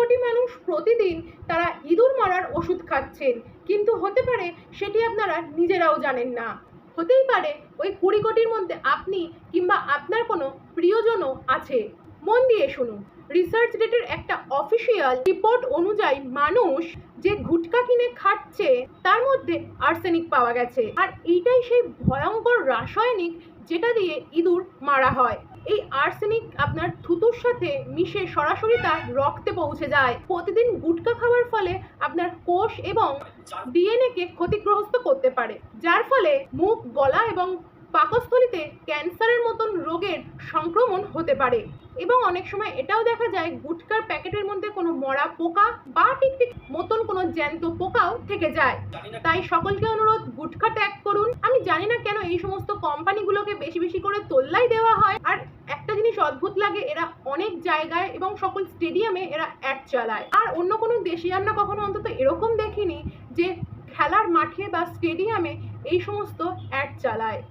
কোটি মানুষ প্রতিদিন তারা ইঁদুর মারার ওষুধ খাচ্ছেন, কিন্তু হতে পারে সেটি আপনারা নিজেরাও জানেন না। হতেই পারে ওই 20 কোটির মধ্যে আপনি কিংবা আপনার কোনো প্রিয়জনও আছে। মন দিয়ে শুনুন। রিসার্চ ডেটের একটা অফিসিয়াল রিপোর্ট অনুযায়ী মানুষ যে গুটকা কিনে খাচ্ছে তার মধ্যে আর্সেনিক পাওয়া গেছে, আর এইটাই সেই ভয়ঙ্কর রাসায়নিক যেটা দিয়ে ইঁদুর মারা হয়। এই আর্সেনিক আপনার থুতুর সাথে মিশে সরাসরি তার রক্তে পৌঁছে যায়। প্রতিদিন গুটকা খাওয়ার ফলে আপনার কোষ এবং ডিএনএ কে ক্ষতিগ্রস্ত করতে পারে, যার ফলে মুখ, গলা এবং পাকস্থলীতে ক্যান্সারের মতন রোগের সংক্রমণ হতে পারে। এবং অনেক সময় এটাও দেখা যায় গুটকার প্যাকেটের মধ্যে কোনো মরা পোকা বা টিকটিক মতন কোনো জ্যান্ত পোকাও থেকে যায়। তাই সকলকে অনুরোধ, গুটখা ত্যাগ করুন। আমি জানি না কেন এই সমস্ত কোম্পানিগুলোকে বেশি বেশি করে তোল্লাই দেওয়া হয়। আর একটা জিনিস অদ্ভুত লাগে, এরা অনেক জায়গায় এবং সকল স্টেডিয়ামে এরা অ্যাড চালায়। আর অন্য কোনো দেশে আমরা কখনো অন্তত এরকম দেখিনি যে খেলার মাঠে বা স্টেডিয়ামে এই সমস্ত অ্যাড চালায়।